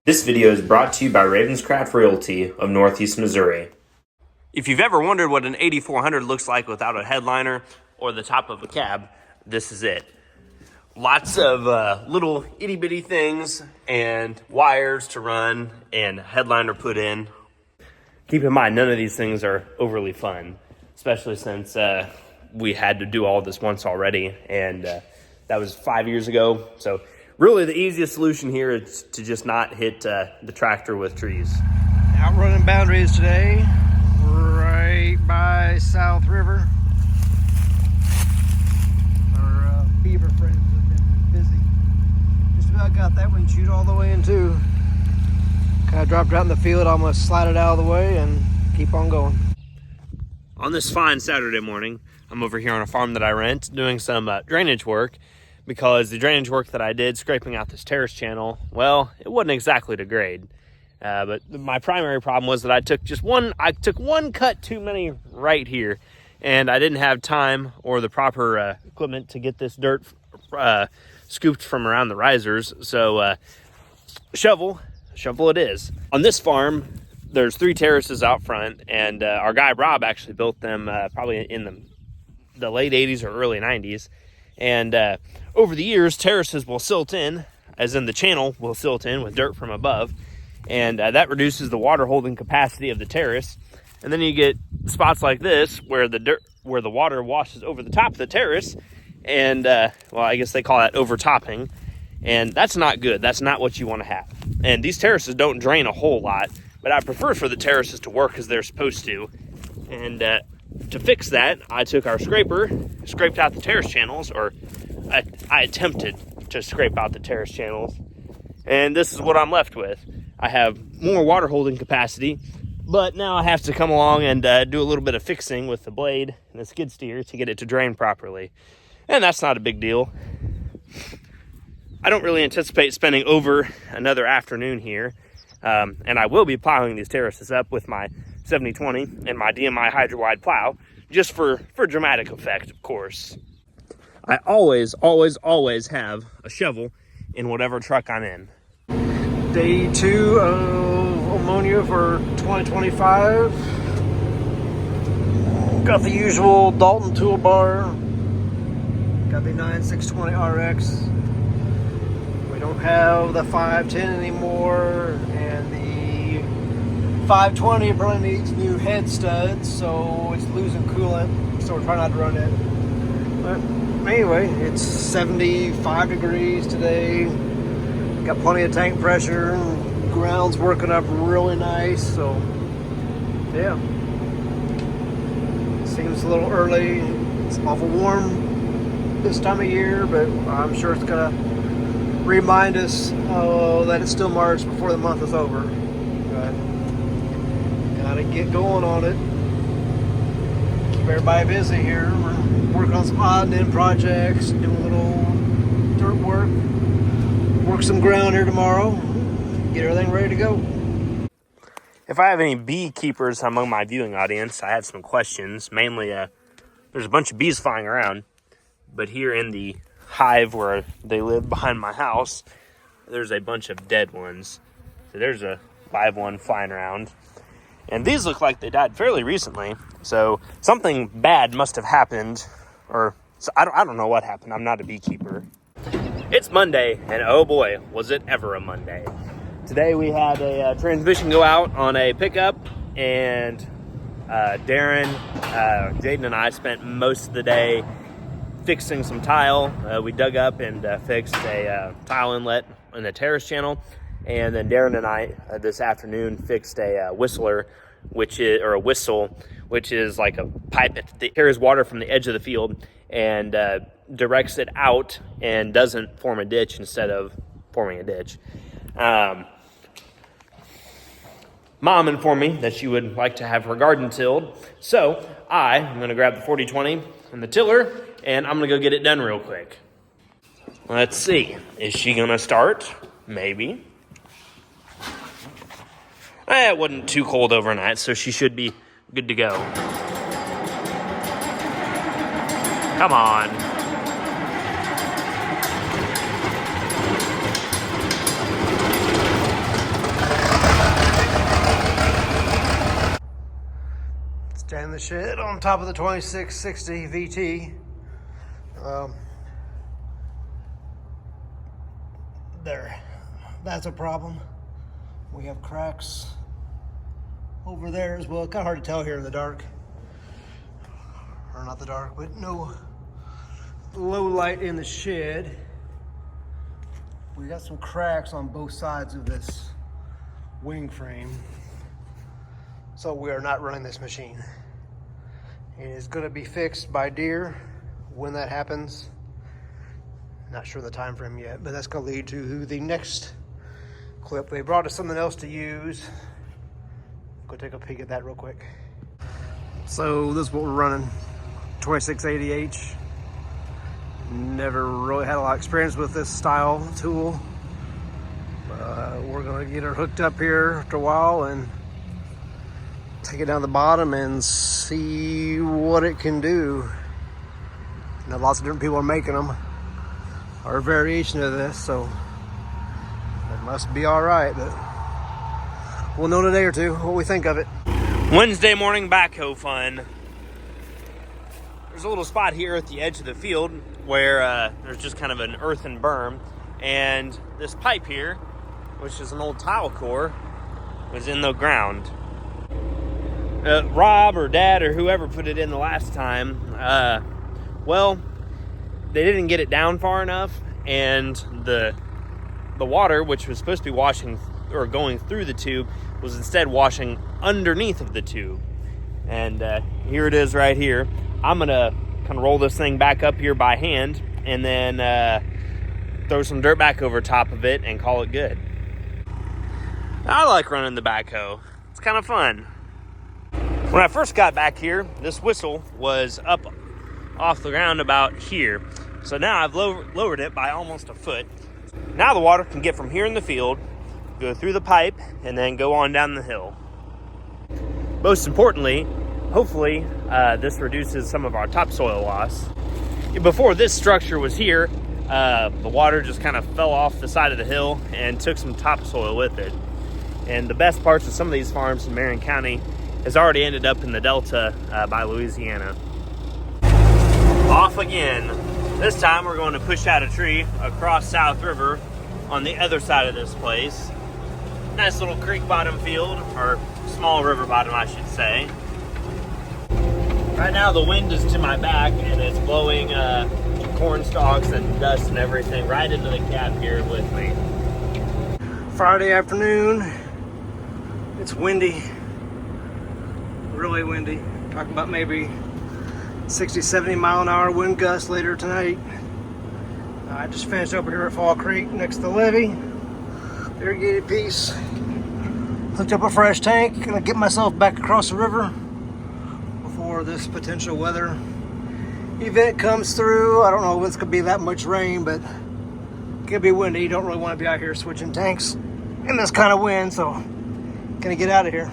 This video is brought to you by Ravenscraft Realty of Northeast Missouri. If you've ever wondered what an 8400 looks like without a headliner or the top of a cab, this is it. Lots of little itty bitty things and wires to run and headliner put in. Keep in mind, none of these things are overly fun, especially since we had to do all this once already, and that was 5 years ago. So really the easiest solution here is to just not hit the tractor with trees. Out running boundaries today, right by South River. Our beaver friends have been busy. Just about got that one chewed all the way in two. Kind of dropped out in the field, almost slide it out of the way and keep on going. On this fine Saturday morning, I'm over here on a farm that I rent doing some drainage work, because the drainage work that I did scraping out this terrace channel, well, it wasn't exactly to grade. But my primary problem was that I took one cut too many right here, and I didn't have time or the proper equipment to get this dirt scooped from around the risers. So shovel it is. On this farm, there's 3 terraces out front, and our guy Rob actually built them probably in the late 80s or early 90s. And over the years, terraces will silt in, as in the channel will silt in with dirt from above, and that reduces the water holding capacity of the terrace. And then you get spots like this where the water washes over the top of the terrace, and well, I guess they call that overtopping, and that's not good. That's not what you want to have. And these terraces don't drain a whole lot, but I prefer for the terraces to work as they're supposed to. And to fix that, I took our scraper, scraped out the terrace channels, or I attempted to scrape out the terrace channels, and this is what I'm left with. I have more water holding capacity, but now I have to come along and do a little bit of fixing with the blade and the skid steer to get it to drain properly, and that's not a big deal. I don't really anticipate spending over another afternoon here, and I will be plowing these terraces up with my 7020 and my DMI Hydro-Wide plow, just for dramatic effect, of course. I always have a shovel in whatever truck I'm in. Day 2 of ammonia for 2025. Got the usual Dalton toolbar. Got the 9620 RX. We don't have the 510 anymore, and the 520 probably needs new head studs, so it's losing coolant, so we're trying not to run it. But anyway, it's 75 degrees today. Got plenty of tank pressure. Ground's working up really nice, so yeah. Seems a little early. It's awful warm this time of year, but I'm sure it's gonna remind us that it's still March before the month is over. But gotta get going on it. Keep everybody busy here. We're working on some odd and end projects, doing a little dirt work. Work some ground here tomorrow. Get everything ready to go. If I have any beekeepers among my viewing audience, I have some questions. Mainly, there's a bunch of bees flying around, but here in the hive where they live behind my house, there's a bunch of dead ones. So there's a live one flying around, and these look like they died fairly recently, so something bad must have happened, or so I don't know what happened. I'm not a beekeeper. It's Monday, and oh boy, was it ever a Monday. Today we had a transmission go out on a pickup, and Darren, Jaden, and I spent most of the day fixing some tile. We dug up and fixed a tile inlet in the terrace channel, and then Darren and I this afternoon fixed a whistler, which is like a pipe that carries water from the edge of the field and directs it out and doesn't form a ditch instead of forming a ditch. Mom informed me that she would like to have her garden tilled, so I'm going to grab the 4020 and the tiller, and I'm going to go get it done real quick. Let's see. Is she going to start? Maybe. It wasn't too cold overnight, so she should be good to go. Come on. Stand in the shed on top of the 2660 VT. There, that's a problem. We have cracks over there as well. Kind of hard to tell here in the dark. Or not the dark, but no low light in the shed. We got some cracks on both sides of this wing frame. So we are not running this machine. It is going to be fixed by Deere when that happens. Not sure the time frame yet, but that's going to lead to the next clip. They brought us something else to use. Go take a peek at that real quick. So this is what we're running, 2680H. Never really had a lot of experience with this style tool. We're going to get her hooked up here after a while and take it down the bottom and see what it can do. You know, lots of different people are making them, or a variation of this, so it must be all right, but we'll know in a day or two what we think of it. Wednesday morning backhoe fun. There's a little spot here at the edge of the field where there's just kind of an earthen berm, and this pipe here, which is an old tile core, was in the ground. Rob or Dad or whoever put it in the last time, well, they didn't get it down far enough, and the water, which was supposed to be washing or going through the tube, was instead washing underneath of the tube. And here it is right here. I'm gonna kind of roll this thing back up here by hand and then throw some dirt back over top of it and call it good. I like running the backhoe. It's kind of fun. When I first got back here, this whistle was up off the ground about here. So now I've lowered it by almost a foot. Now the water can get from here in the field, go through the pipe, and then go on down the hill. Most importantly, hopefully this reduces some of our topsoil loss. Before this structure was here, the water just kind of fell off the side of the hill and took some topsoil with it. And the best parts of some of these farms in Marion County has already ended up in the Delta by Louisiana. Off again. This time we're going to push out a tree across South River on the other side of this place. Nice little creek bottom field, or small river bottom I should say. Right now the wind is to my back and it's blowing corn stalks and dust and everything right into the cab here with me. Friday afternoon, it's windy, really windy. Talking about maybe 60, 70 mile an hour wind gusts later tonight. I just finished over here at Fall Creek next to the levee, irrigated piece. Hooked up a fresh tank, gonna get myself back across the river before this potential weather event comes through. I don't know if it's gonna be that much rain, but it could be windy. You don't really want to be out here switching tanks in this kind of wind, so gonna get out of here.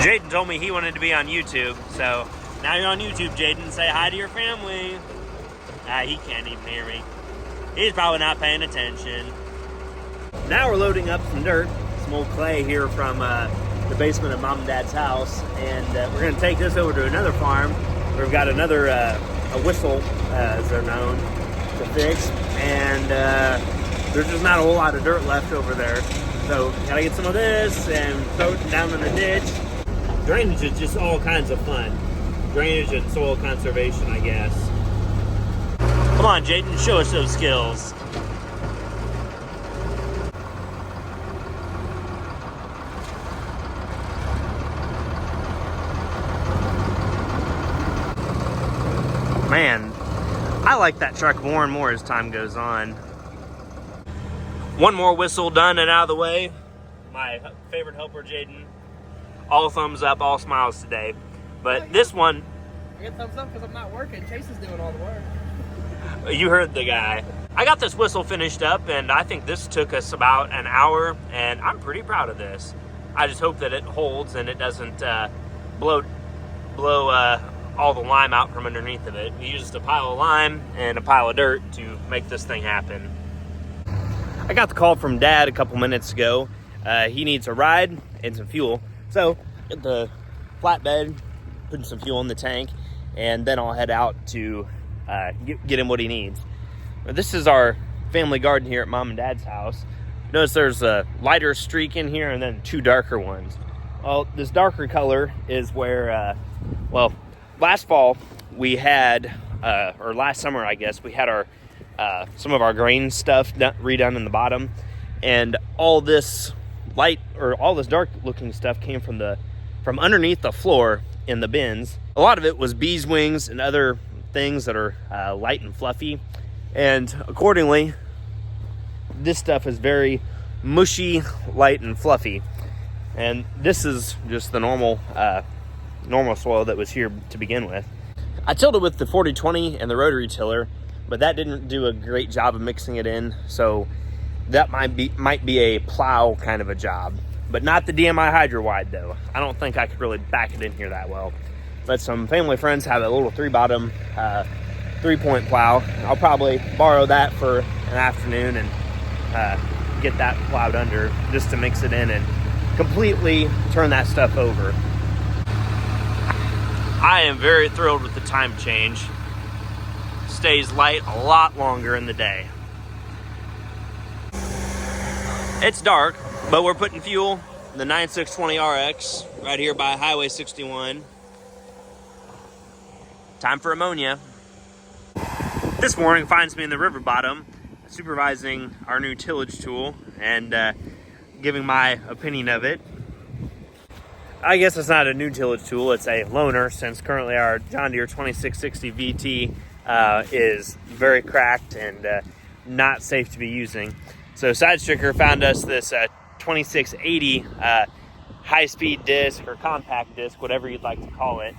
Jaden told me he wanted to be on YouTube, so now you're on YouTube, Jaden. Say hi to your family. He can't even hear me. He's probably not paying attention. Now we're loading up some dirt, some old clay here from the basement of Mom and Dad's house, and we're going to take this over to another farm where we've got another a whistle, as they're known, to fix, and there's just not a whole lot of dirt left over there. So gotta get some of this and throw it down in the ditch. Drainage is just all kinds of fun. Drainage and soil conservation, I guess. Come on, Jaden, show us those skills. Man, I like that truck more and more as time goes on. One more whistle done and out of the way. My favorite helper, Jaden. All thumbs up, all smiles today. But this one... I get thumbs up because I'm not working. Chase is doing all the work. You heard the guy. I got this whistle finished up, and I think this took us about an hour, and I'm pretty proud of this. I just hope that it holds and it doesn't blow all the lime out from underneath of it. We used a pile of lime and a pile of dirt to make this thing happen. I got the call from Dad a couple minutes ago. He needs a ride and some fuel. So, get the flatbed putting some fuel in the tank, and then I'll head out to get him what he needs. This is our family garden here at Mom and Dad's house. Notice there's a lighter streak in here and then 2 darker ones. Well, this darker color is where, last fall we had, or last summer I guess, we had our some of our grain stuff redone in the bottom, and all this light, or all this dark looking stuff came from underneath the floor in the bins. A lot of it was bees wings and other things that are light and fluffy, and accordingly this stuff is very mushy, light, and fluffy. And this is just the normal soil that was here to begin with. I tilled it with the 40-20 and the rotary tiller, but that didn't do a great job of mixing it in, so that might be a plow kind of a job, but not the DMI Hydro Wide though. I don't think I could really back it in here that well. But some family friends have a little 3-bottom 3-point plow. I'll probably borrow that for an afternoon and get that plowed under just to mix it in and completely turn that stuff over. I am very thrilled with the time change. Stays light a lot longer in the day. It's dark, but we're putting fuel in the 9620 RX right here by Highway 61. Time for ammonia. This morning finds me in the river bottom, supervising our new tillage tool and giving my opinion of it. I guess it's not a new tillage tool, it's a loaner, since currently our John Deere 2660 VT is very cracked and not safe to be using. So Side Stricker found us this 2680 high-speed disc or compact disc, whatever you'd like to call it,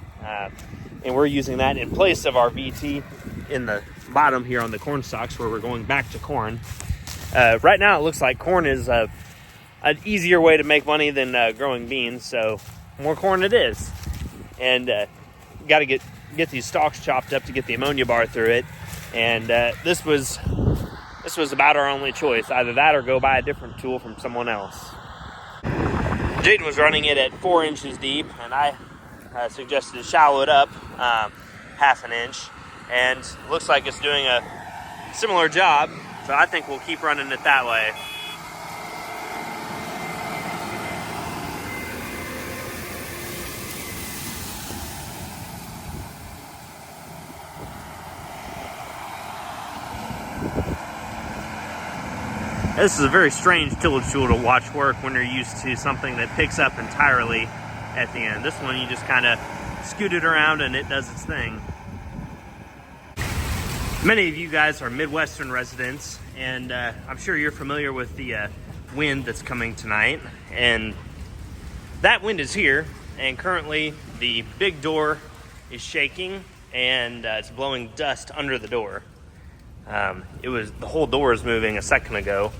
and we're using that in place of our VT in the bottom here on the corn stalks where we're going back to corn. Right now it looks like corn is an easier way to make money than growing beans, so more corn it is. And got to get these stalks chopped up to get the ammonia bar through it, and this was about our only choice, either that or go buy a different tool from someone else. Jaden was running it at 4 inches deep, and I suggested to shallow it up half an inch, and looks like it's doing a similar job, so I think we'll keep running it that way. This is a very strange tillage tool to watch work when you're used to something that picks up entirely at the end. This one, you just kind of scoot it around and it does its thing. Many of you guys are Midwestern residents, and I'm sure you're familiar with the wind that's coming tonight. And that wind is here, and currently the big door is shaking, and it's blowing dust under the door. The whole door is moving a second ago.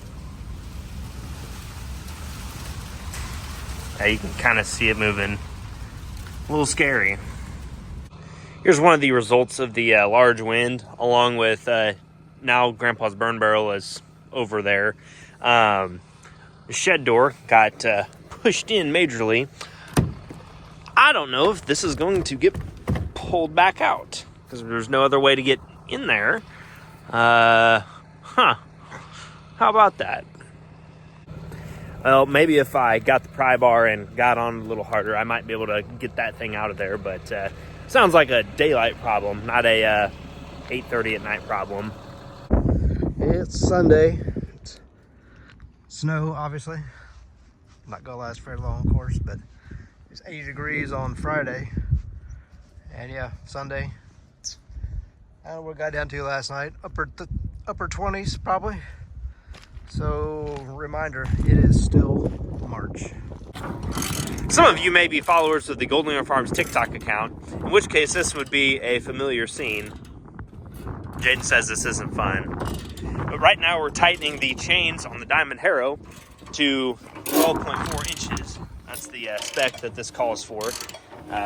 You can kind of see it moving. A little scary. Here's one of the results of the large wind, along with now Grandpa's burn barrel is over there. The shed door got pushed in majorly. I don't know if this is going to get pulled back out because there's no other way to get in there. How about that? Well, maybe if I got the pry bar and got on a little harder, I might be able to get that thing out of there, but sounds like a daylight problem, not a 8:30 at night problem. It's Sunday. It's snow, obviously. Not gonna last very long, of course, but it's 80 degrees on Friday. And yeah, Sunday. I don't know what it got down to last night. Upper 20s, probably. So, reminder, it is still March. Some of you may be followers of the Golden Ear Farms TikTok account, in which case this would be a familiar scene. Jaden says this isn't fun. But right now we're tightening the chains on the Diamond Harrow to 12.4 inches. That's the spec that this calls for.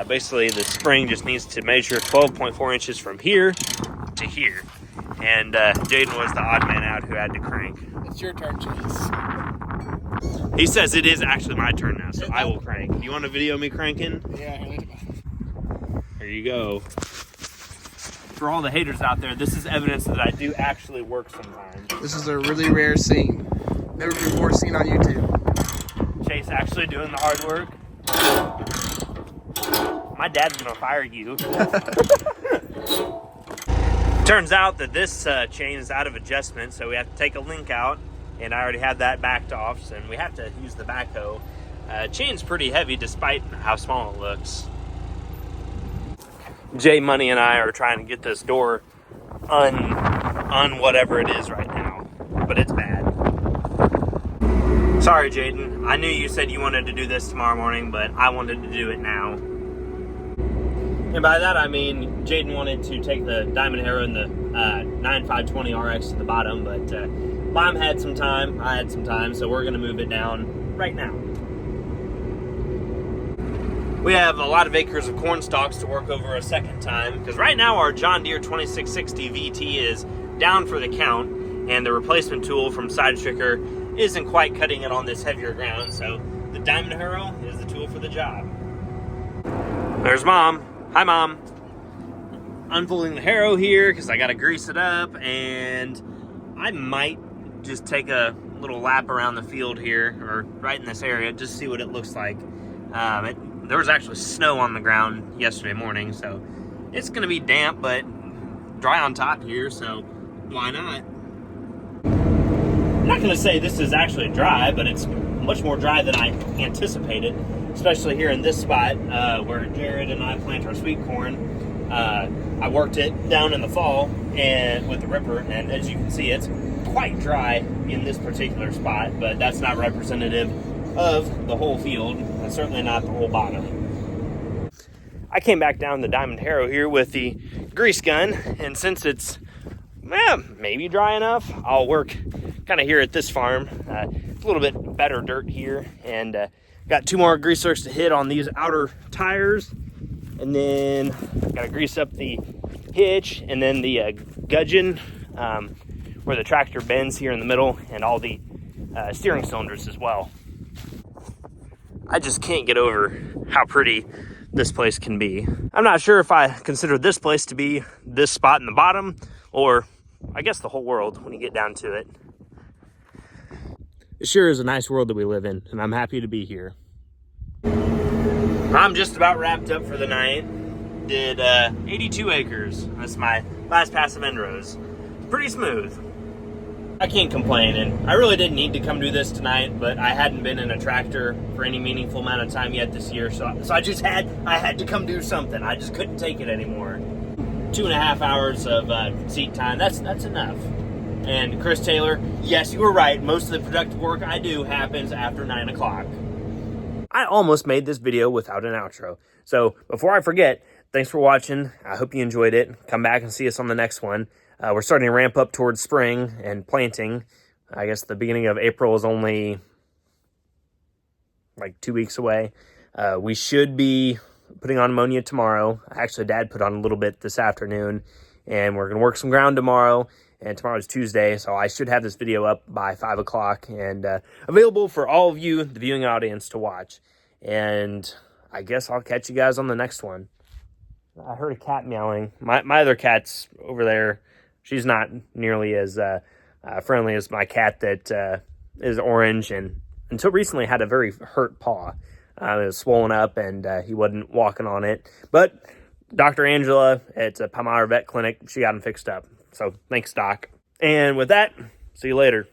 Basically, the spring just needs to measure 12.4 inches from here to here. And Jaden was the odd man out who had to crank. It's your turn, Chase. He says it is actually my turn now, so I will crank. You want to video me cranking? Yeah, here, look at that. There you go. For all the haters out there, this is evidence that I do actually work sometimes. This is a really rare scene. Never before seen on YouTube. Chase actually doing the hard work. My dad's gonna fire you. Turns out that this chain is out of adjustment, so we have to take a link out, and I already had that backed off, so we have to use the backhoe. Chain's pretty heavy despite how small it looks. Jay Money and I are trying to get this door on whatever it is right now, but it's bad. Sorry, Jaden. I knew you said you wanted to do this tomorrow morning, but I wanted to do it now. And by that I mean Jaden wanted to take the Diamond Harrow and the 9520 RX to the bottom, but Mom had some time, I had some time, so we're gonna move it down right now. We have a lot of acres of corn stalks to work over a second time, because right now our John Deere 2660 VT is down for the count, and the replacement tool from Side Stricker isn't quite cutting it on this heavier ground, so the Diamond Harrow is the tool for the job. There's Mom. Hi, Mom. Unfolding the Harrow here because I got to grease it up, and I might just take a little lap around the field here, or right in this area, just see what it looks like. There was actually snow on the ground yesterday morning, so it's going to be damp, but dry on top here, so why not? I'm not going to say this is actually dry, but it's much more dry than I anticipated, especially here in this spot where Jared and I plant our sweet corn. I worked it down in the fall and with the ripper, and as you can see, it's quite dry in this particular spot, but that's not representative of the whole field, and certainly not the whole bottom. I came back down the Diamond Harrow here with the grease gun, and since it's maybe dry enough, I'll work kind of here at this farm. A little bit better dirt here, and got 2 more grease zerks to hit on these outer tires, and then got to grease up the hitch, and then the gudgeon where the tractor bends here in the middle, and all the steering cylinders as well. I just can't get over how pretty this place can be. I'm not sure if I consider this place to be this spot in the bottom, or I guess the whole world when you get down to it. It sure is a nice world that we live in, and I'm happy to be here. I'm just about wrapped up for the night. Did 82 acres. That's my last pass of end rows. Pretty smooth. I can't complain, and I really didn't need to come do this tonight, but I hadn't been in a tractor for any meaningful amount of time yet this year, so I had to come do something. I just couldn't take it anymore. 2.5 hours of seat time, that's enough. And Chris Taylor, yes, you were right, most of the productive work I do happens after 9 o'clock. I almost made this video without an outro, so before I forget, thanks for watching. I hope you enjoyed it. Come back and see us on the next one. We're starting to ramp up towards spring and planting. I guess the beginning of April is only like 2 weeks away. We should be putting on ammonia tomorrow. Actually, Dad put on a little bit this afternoon, and we're going to work some ground tomorrow. And tomorrow's Tuesday, so I should have this video up by 5 o'clock and available for all of you, the viewing audience, to watch. And I guess I'll catch you guys on the next one. I heard a cat meowing. My other cat's over there. She's not nearly as friendly as my cat that is orange, and until recently had a very hurt paw. It was swollen up, and he wasn't walking on it. But Dr. Angela at Palmyra Vet Clinic, she got him fixed up. So thanks, Doc. And with that, see you later.